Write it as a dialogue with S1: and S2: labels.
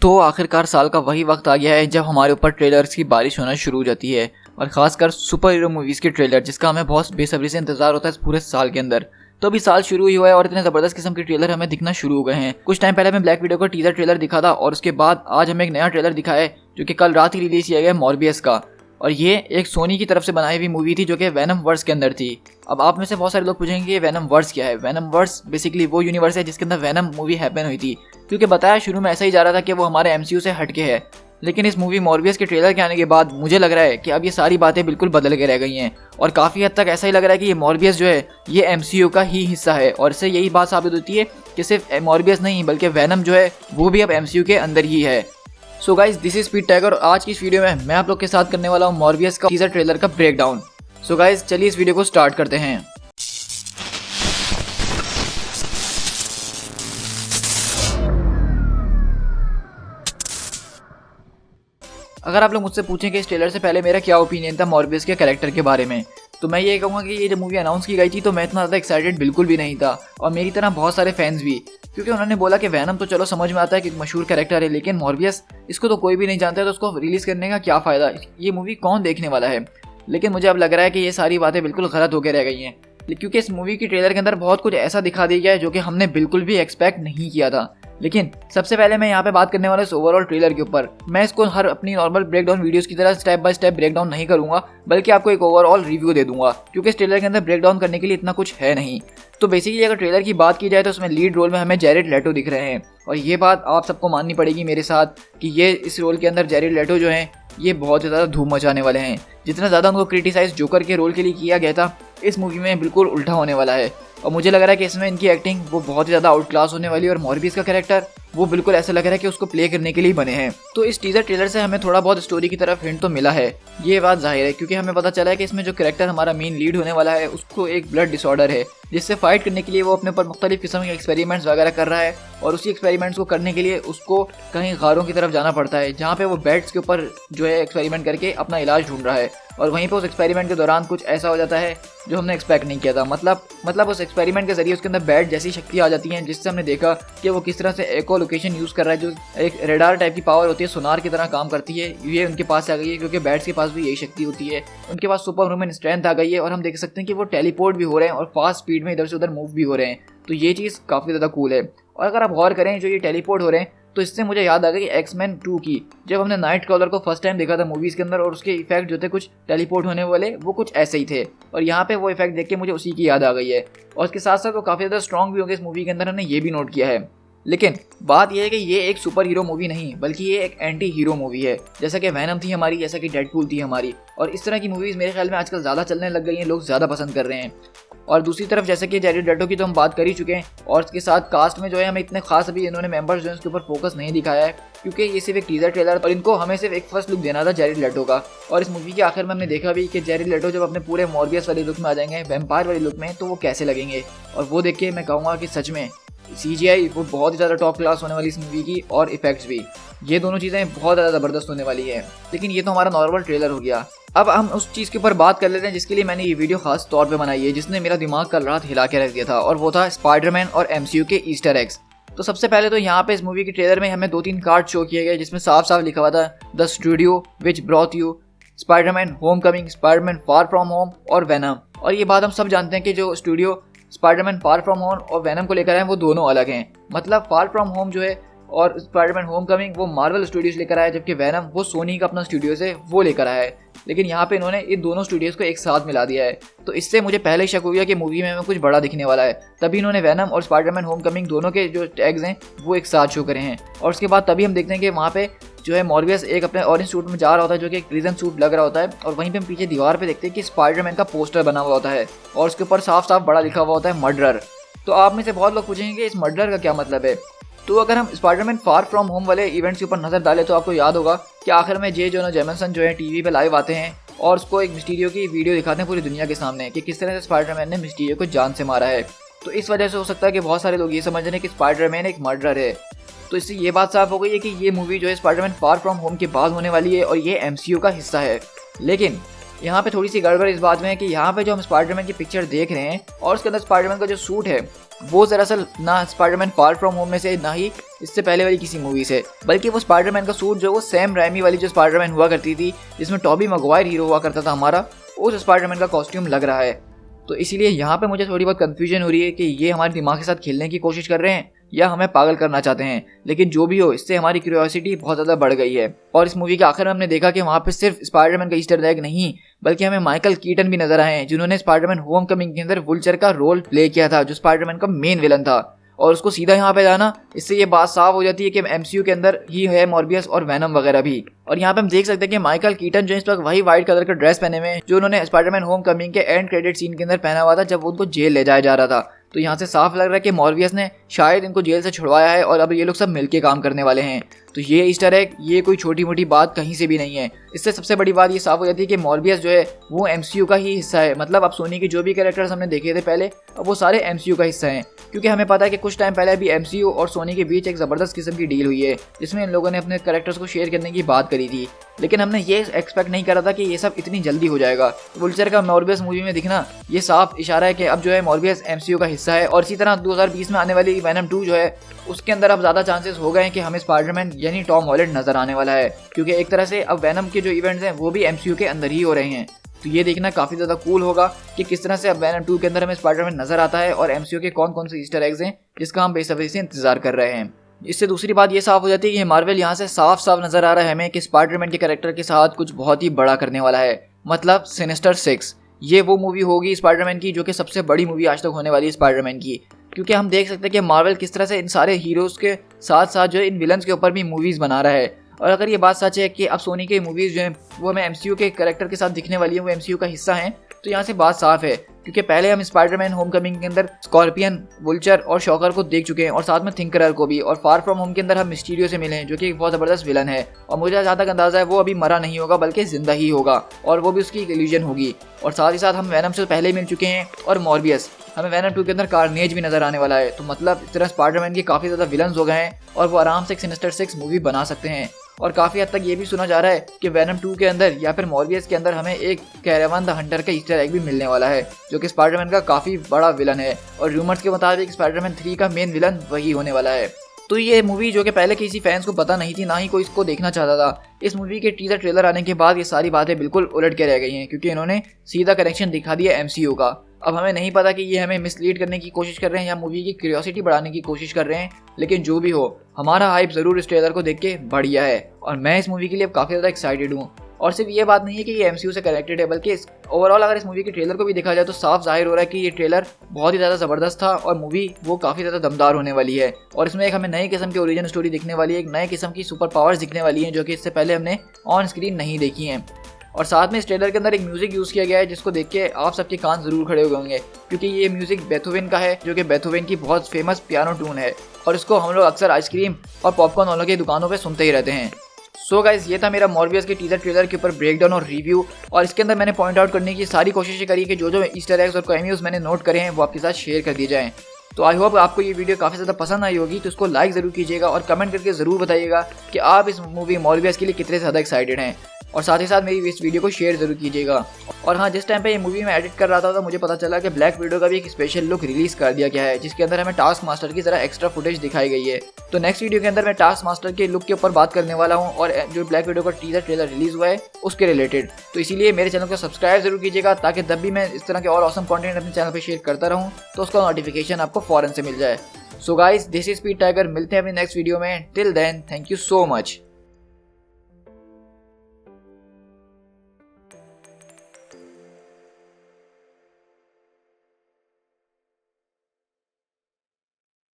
S1: तो आखिरकार साल का वही वक्त आ गया है जब हमारे ऊपर ट्रेलर्स की बारिश होना शुरू हो जाती है, और खासकर सुपर हीरो मूवीज़ के ट्रेलर, जिसका हमें बहुत बेसब्री से इंतजार होता है इस पूरे साल के अंदर। तो अभी साल शुरू ही हुआ है और इतने ज़बरदस्त किस्म के ट्रेलर हमें दिखना शुरू हो गए हैं। कुछ टाइम पहले हमें ब्लैक विडो का टीजर ट्रेलर दिखा था, और उसके बाद आज हमें एक नया ट्रेलर दिखा है जो कि कल रात ही रिलीज किया गया मॉर्बियस का। और ये एक सोनी की तरफ से बनाई हुई मूवी थी जो कि वेनम वर्स के अंदर थी। अब आप में से बहुत सारे लोग पूछेंगे कि वेनम वर्स क्या है। वेनम वर्स बेसिकली वो यूनिवर्स है जिसके अंदर वेनम मूवी हैपन हुई थी, क्योंकि बताया शुरू में ऐसा ही जा रहा था कि वो हमारे एमसीयू से हटके है। लेकिन इस मूवी मॉर्बियस के ट्रेलर के आने के बाद मुझे लग रहा है कि अब ये सारी बातें बिल्कुल बदल के रह गई हैं, और काफ़ी हद तक ऐसा ही लग रहा है कि ये मॉर्बियस जो है ये एमसीयू का ही हिस्सा है। और इससे यही बात साबित होती है कि सिर्फ मॉर्बियस नहीं बल्कि वेनम जो है वो भी अब एमसीयू के अंदर ही है। So guys, this is speed tagger, और आज की इस वीडियो में मैं आप लोग के साथ करने वाला हूँ मॉर्बियस का टीजर ट्रेलर का ब्रेक डाउन। सो गाइज, चलिए इस वीडियो को स्टार्ट करते हैं। अगर आप लोग मुझसे पूछें कि इस ट्रेलर से पहले मेरा क्या ओपिनियन था मॉर्बियस के कैरेक्टर के बारे में, तो मैं ये कहूँगा कि ये जब मूवी अनाउंस की गई थी तो मैं इतना ज़्यादा एक्साइटेड बिल्कुल भी नहीं था, और मेरी तरह बहुत सारे फैंस भी, क्योंकि उन्होंने बोला कि वैनम तो चलो समझ में आता है कि मशहूर कैरेक्टर है, लेकिन मॉर्बियस इसको तो कोई भी नहीं जानता है, तो उसको रिलीज़ करने का क्या फ़ायदा, ये मूवी कौन देखने वाला है। लेकिन मुझे अब लग रहा है कि ये सारी बातें बिल्कुल गलत होकर रह गई हैं, क्योंकि इस मूवी की ट्रेलर के अंदर बहुत कुछ ऐसा दिखा दिया गया है जो कि हमने बिल्कुल भी एक्सपेक्ट नहीं किया था। लेकिन सबसे पहले मैं यहाँ पे बात करने वाला इस ओवरऑल ट्रेलर के ऊपर। मैं इसको हर अपनी नॉर्मल ब्रेकडाउन वीडियोस की तरह स्टेप बाय स्टेप ब्रेकडाउन नहीं करूंगा, बल्कि आपको एक ओवरऑल रिव्यू दे दूंगा, क्योंकि इस ट्रेलर के अंदर ब्रेकडाउन करने के लिए इतना कुछ है नहीं। तो बेसिकली अगर ट्रेलर की बात की जाए तो उसमें लीड रोल में हमें जैरेड लेटो दिख रहे हैं, और ये बात आप सबको माननी पड़ेगी मेरे साथ कि ये इस रोल के अंदर जैरेड लेटो जो हैं ये बहुत ही ज़्यादा धूम मचाने वाले हैं। जितना ज़्यादा उनको क्रिटिसाइज जोकर के रोल के लिए किया गया था, इस मूवी में बिल्कुल उल्टा होने वाला है। और मुझे लग रहा है कि इसमें इनकी एक्टिंग वो बहुत ही ज़्यादा आउट क्लास होने वाली है, और मॉर्बियस का कैरेक्टर वो बिल्कुल ऐसा लग रहा है कि उसको प्ले करने के लिए बने हैं। तो इस टीजर ट्रेलर से हमें थोड़ा बहुत स्टोरी की तरफ हिंट तो मिला है, ये बात जाहिर है, क्योंकि हमें पता चला है कि इसमें जो कैरेक्टर हमारा मेन लीड होने वाला है उसको एक ब्लड डिसऑर्डर है, जिससे फाइट करने के लिए वो अपने ऊपर मुख्तलिफ किस्म के एक्सपेरिमेंट्स वगैरह कर रहा है, और उसी एक्सपेरिमेंट्स को करने के लिए उसको कहीं गारों की तरफ जाना पड़ता है, जहाँ पे वो बेड्स के ऊपर जो है एक्सपेरिमेंट करके अपना इलाज ढूंढ रहा है। और वहीं पे उस एक्सपेरिमेंट के दौरान कुछ ऐसा हो जाता है जो हमने एक्सपेक्ट नहीं किया था। मतलब उस एक्सपेरिमेंट के जरिए उसके अंदर बेड जैसी शक्ति आ जाती है, जिससे हमने देखा कि वो किस तरह से एको लोकेशन यूज़ कर रहा है, जो एक रेडार टाइप की पावर होती है, सोनार की तरह काम करती है, ये उनके पास आ गई है, क्योंकि बेड्स के पास भी यही शक्ति होती है। उनके पास सुपर ह्यूमन स्ट्रेंथ आ गई है, और हम देख सकते हैं कि वो टेलीपोर्ट भी हो रहे हैं और फास्ट स्पीड में इधर से उधर मूव भी हो रहे हैं। तो ये चीज़ काफ़ी ज़्यादा कूल है। और अगर आप गौर करें जो ये टेलीपोर्ट हो रहे हैं, तो इससे मुझे याद आ गया कि एक्समैन 2 की जब हमने नाइट क्रॉलर को फर्स्ट टाइम देखा था मूवीज़ के अंदर, और उसके इफेक्ट जो थे कुछ टेलीपोर्ट होने वाले वो कुछ ऐसे ही थे, और यहाँ पे वो इफेक्ट देख के मुझे उसी की याद आ गई है। और उसके साथ साथ वो काफ़ी ज़्यादा स्ट्रॉन्ग भी होंगे इस मूवी के अंदर, हमने ये भी नोट किया है। लेकिन बात यह है कि ये एक सुपर हीरो मूवी नहीं, बल्कि ये एक एंटी हीरो मूवी है, जैसा कि वैनम थी हमारी, जैसा कि डेडपूल थी हमारी। और इस तरह की मूवीज़ मेरे ख्याल में आजकल ज़्यादा चलने लग गई हैं, लोग ज़्यादा पसंद कर रहे हैं। और दूसरी तरफ जैसे कि जैरेड लेटो की तो हम बात कर ही चुके हैं, और इसके साथ कास्ट में जो है हमें इतने खास अभी इन्होंने मेंबर्स जो है उसके ऊपर फोकस नहीं दिखाया है, क्योंकि ये सिर्फ एक टीजर ट्रेलर, और इनको हमें सिर्फ एक फर्स्ट लुक देना था जैरेड लेटो का। और इस मूवी के आखिर में हमने देखा भी कि जैरेड लेटो जब अपने पूरे मॉर्बियस वाले लुक में आ जाएंगे, वैम्पायर वाले लुक में, तो वो कैसे लगेंगे। और वो देख के मैं कहूँगा कि सच में CGI वो बहुत ही ज़्यादा टॉप क्लास होने वाली इस मूवी की, और इफेक्ट्स भी, ये दोनों चीज़ें बहुत ज़्यादा ज़बरदस्त होने वाली है। लेकिन ये तो हमारा नॉर्मल ट्रेलर हो गया। अब हम उस चीज़ के ऊपर बात कर लेते हैं जिसके लिए मैंने ये वीडियो खास तौर पे बनाई है, जिसने मेरा दिमाग कल रात हिला के रख दिया था, और वो था स्पाइडरमैन और MCU के ईस्टर एग्स। तो सबसे पहले तो यहाँ पे इस मूवी के ट्रेलर में हमें 2-3 कार्ड शो किए गए, जिसमें साफ साफ लिखा हुआ था the studio which brought you, Spiderman Homecoming, Spiderman far from home और वेनम। और ये बात हम सब जानते हैं कि जो studio Spiderman far from home और वेनम को लेकर आए वो दोनों अलग हैं। मतलब फार फ्रॉम होम जो है और स्पाइडरमैन होमकमिंग वो मार्वल स्टूडियोज लेकर आया, जबकि वेनम वो सोनी का अपना स्टूडियोज है वो लेकर आया है। लेकिन यहाँ पे इन्होंने इन दोनों स्टूडियोज को एक साथ मिला दिया है, तो इससे मुझे पहले ही शक हो गया कि मूवी में हमें कुछ बड़ा दिखने वाला है। तभी इन्होंने वेनम और स्पाइडरमैन होमकमिंग दोनों के जो टैग्स हैं वो एक साथ शो करे हैं, और उसके बाद तभी हम देखते हैं कि वहाँ पे जो है मॉर्बियस एक अपने ऑरेंज सूट में जा रहा होता है, जो कि एक प्रिजन सूट लग रहा होता है, और वहीं पे हम पीछे दीवार पे देखते हैं कि स्पाइडरमैन का पोस्टर बना हुआ होता है, और उसके ऊपर साफ साफ बड़ा लिखा हुआ होता है मर्डरर। तो आप में से बहुत लोग पूछेंगे कि इस मर्डरर का क्या मतलब है। तो अगर हम स्पाइडरमैन फार फ्रॉम होम वाले इवेंट्स के ऊपर नजर डालें तो आपको याद होगा कि आखिर में जे जोना जेमिसन जो है टीवी पे लाइव आते हैं, और उसको एक मिस्टीरियो की वीडियो दिखाते हैं पूरी दुनिया के सामने कि किस तरह से स्पाइडरमैन ने मिस्टीरियो को जान से मारा है। तो इस वजह से हो सकता है कि बहुत सारे लोग ये समझ रहे हैं कि स्पाइडरमैन एक मर्डरर है। तो इससे ये बात साफ हो गई है कि ये मूवी जो है स्पाइडरमैन फार फ्रॉम होम के बाद होने वाली है, और ये MCU का हिस्सा है। लेकिन यहाँ पे थोड़ी सी गड़बड़ इस बात में है कि यहाँ पे जो हम स्पाइडरमैन की पिक्चर देख रहे हैं और उसके अंदर स्पाइडरमैन का जो सूट है वो दरअसल ना स्पाइडरमैन फार फ्रॉम होम में से ना ही इससे पहले वाली किसी मूवी से, बल्कि वो स्पाइडरमैन का सूट जो वो सैम रैमी वाली जो स्पाइडरमैन हुआ करती थी जिसमें टॉबी मैगवायर हीरो हुआ करता था हमारा, उस स्पाइडरमैन का कॉस्ट्यूम लग रहा है। तो इसीलिए यहाँ पे मुझे थोड़ी बहुत कंफ्यूजन हो रही है कि ये हमारे दिमाग के साथ खेलने की कोशिश कर रहे हैं या हमें पागल करना चाहते हैं। लेकिन जो भी हो, इससे हमारी क्यूरियोसिटी बहुत ज़्यादा बढ़ गई है। और इस मूवी के आखिर में हमने देखा कि वहाँ पे सिर्फ स्पाइडरमैन का ईस्टर एग नहीं बल्कि हमें माइकल कीटन भी नजर आए हैं जिन्होंने स्पाइडरमैन होमकमिंग के अंदर वुल्चर का रोल प्ले किया था, जो स्पाइडरमैन का मेन विलन था। और उसको सीधा यहाँ पे जाना, इससे ये बात साफ हो जाती है कि एमसीयू के अंदर ही है मॉर्बियस और वेनम वगैरह भी। और यहाँ पे हम देख सकते हैं कि माइकल कीटन जो इस वक्त वही व्हाइट कलर का ड्रेस पहने हुए हैं जो उन्होंने स्पाइडरमैन होमकमिंग के एंड क्रेडिट सीन के अंदर पहना हुआ था जब उनको जेल ले जाया जा रहा था। तो यहाँ से साफ लग रहा है कि मॉर्बियस ने शायद इनको जेल से छुड़वाया है और अब ये लोग सब मिलके काम करने वाले हैं। तो ये ईस्टर एग ये कोई छोटी मोटी बात कहीं से भी नहीं है। इससे सबसे बड़ी बात ये साफ हो जाती है कि मॉर्बियस जो है वो एमसीयू का ही हिस्सा है। मतलब अब सोनी के जो भी कैरेक्टर्स हमने देखे थे पहले, अब वो सारे एमसीयू का हिस्सा हैं। क्योंकि हमें पता है कि कुछ टाइम पहले अभी एमसीयू और सोनी के बीच एक ज़बरदस्त किस्म की डील हुई है जिसमें इन लोगों ने अपने कैरेक्टर्स को शेयर करने की बात करी थी। लेकिन हमने ये एक्सपेक्ट नहीं करा था कि ये सब इतनी जल्दी हो जाएगा। वुल्चर का मॉर्बियस मूवी में दिखना ये साफ इशारा है कि अब जो है मॉर्बियस एमसीयू का हिस्सा है। और इसी तरह 2020 में आने वाली वेनम 2 जो है उसके अंदर अब ज़्यादा चांसेस हो गए हैं कि हमें स्पाइडरमैन यानी टॉम हॉलैंड नजर आने वाला है। क्योंकि एक तरह से अब वेनम के जो इवेंट्स हैं वो भी एमसीयू के अंदर ही हो रहे हैं। तो ये देखना काफ़ी ज़्यादा कूल होगा कि किस तरह से अब वेनम 2 के अंदर हमें स्पाइडरमैन नजर आता है और एमसीयू के कौन कौन से ईस्टर एग्स हैं जिसका हम बेसब्री से इंतजार कर रहे हैं। इससे दूसरी बात ये साफ हो जाती है कि मार्वल यहाँ से साफ साफ नजर आ रहा है हमें कि स्पाइडरमैन के कैरेक्टर के साथ कुछ बहुत ही बड़ा करने वाला है। मतलब सिनिस्टर 6 ये वो मूवी होगी स्पाइडरमैन की जो कि सबसे बड़ी मूवी आज तक होने वाली है स्पाइडरमैन की। क्योंकि हम देख सकते हैं कि मार्वल किस तरह से इन सारे हीरोज़ के साथ साथ जो है इन विलन्स के ऊपर भी मूवीज़ बना रहा है। और अगर ये बात सच है कि अब सोनी के मूवीज़ जो हैं वो हमें एमसीयू के कैरेक्टर के साथ दिखने वाली है, वो एमसीयू का हिस्सा हैं, तो यहाँ से बात साफ है। क्योंकि पहले हम स्पाइडरमैन होमकमिंग के अंदर स्कॉर्पियन, वुल्चर और शॉकर को देख चुके हैं और साथ में थिंकरर को भी। और फार फ्रॉम होम के अंदर हम मिस्टीरियो से मिले हैं जो कि एक बहुत ज़बरदस्त विलन है। और मुझे जहाँ तक अंदाजा है वो अभी मरा नहीं होगा बल्कि जिंदा ही होगा और वो भी उसकी एक इल्यूजन होगी। और साथ ही साथ हम वेनम से पहले ही मिल चुके हैं और मॉर्बियस, हमें वेनम 2 के अंदर कार्नेज भी नजर आने वाला है। तो मतलब इस तरह स्पाइडरमैन के काफ़ी ज़्यादा विलन्स हो गए हैं और वो आराम से एक सिनिस्टर 6 मूवी बना सकते हैं। और काफ़ी हद तक ये भी सुना जा रहा है कि वेनम 2 के अंदर या फिर मॉर्बियस के अंदर हमें एक कैरावान द हंटर का ईस्टर एग भी मिलने वाला है जो कि स्पाइडरमैन का काफ़ी बड़ा विलन है। और रूमर्स के मुताबिक स्पाइडरमैन 3 का मेन विलन वही होने वाला है। तो ये मूवी जो कि पहले किसी फैंस को पता नहीं थी, ना ही कोई इसको देखना चाहता था, इस मूवी के टीजर ट्रेलर आने के बाद ये सारी बातें बिल्कुल उलट के रह गई हैं क्योंकि इन्होंने सीधा कनेक्शन दिखा दिया एमसीयू का। अब हमें नहीं पता कि ये हमें मिसलीड करने की कोशिश कर रहे हैं या मूवी की क्यूरियोसिटी बढ़ाने की कोशिश कर रहे हैं। लेकिन जो भी हो, हमारा हाइप ज़रूर इस ट्रेलर को देख के बढ़ गया है और मैं इस मूवी के लिए अब काफ़ी ज़्यादा एक्साइटेड हूँ। और सिर्फ ये बात नहीं है कि ये एमसीयू से कनेक्टेड है बल्कि ओवरऑल अगर इस मूवी के ट्रेलर को भी देखा जाए तो साफ जाहिर हो रहा है कि ये ट्रेलर बहुत ही ज़्यादा ज़बरदस्त था और मूवी वो काफ़ी ज़्यादा दमदार होने वाली है। और इसमें एक हमें नई किस्म की ओरिजिन स्टोरी दिखने वाली है, एक नए किस्म की सुपर पावर्स दिखने वाली हैं जो कि इससे पहले हमने ऑन स्क्रीन नहीं देखी हैं। और साथ में इस ट्रेलर के अंदर एक म्यूजिक यूज़ किया गया है जिसको देख के आप सबके कान ज़रूर खड़े हो होंगे क्योंकि ये म्यूजिक बेथोवेन का है जो कि बेथोवेन की बहुत फेमस पियानो ट्यून है और इसको हम लोग अक्सर आइसक्रीम और पॉपकॉर्न वालों की दुकानों पे सुनते ही रहते हैं। सो गाइस, ये था मेरा मॉर्बियस के टीजर ट्रेलर के ऊपर ब्रेकडाउन और रिव्यू। और इसके अंदर मैंने पॉइंट आउट करने की सारी कोशिशें करी कि जो जो ईस्टर एग्स और कैमियोज मैंने नोट करे हैं वो आपके साथ शेयर कर दिए जाएं। तो आई होप आपको ये वीडियो काफ़ी ज़्यादा पसंद आई होगी, तो इसको लाइक ज़रूर कीजिएगा और कमेंट करके ज़रूर बताइएगा कि आप इस मूवी मॉर्बियस के लिए कितने ज़्यादा एक्साइटेड हैं। और साथ ही साथ मेरी इस वीडियो को शेयर जरूर कीजिएगा। और हाँ, जिस टाइम पे ये मूवी में एडिट कर रहा था तो मुझे पता चला कि ब्लैक विडो का भी एक स्पेशल लुक रिलीज कर दिया गया है जिसके अंदर हमें टास्क मास्टर की जरा एक्स्ट्रा फुटेज दिखाई गई है। तो नेक्स्ट वीडियो के अंदर मैं टास्क मास्टर के लुक के ऊपर बात करने वाला हूँ और जो ब्लैक विडो का टीजर ट्रेलर रिलीज हुआ है उसके रिलेटेड। तो इसीलिए मेरे चैनल को सब्सक्राइब जरूर कीजिएगा ताकि जब भी मैं इस तरह के और ऑसम कंटेंट अपने चैनल पर शेयर करता रहूँ तो उसका नोटिफिकेशन आपको फौरन से मिल जाए। So guys, this is speed tiger, मिलते हैं अपनी नेक्स्ट वीडियो में। Till then, thank you so much.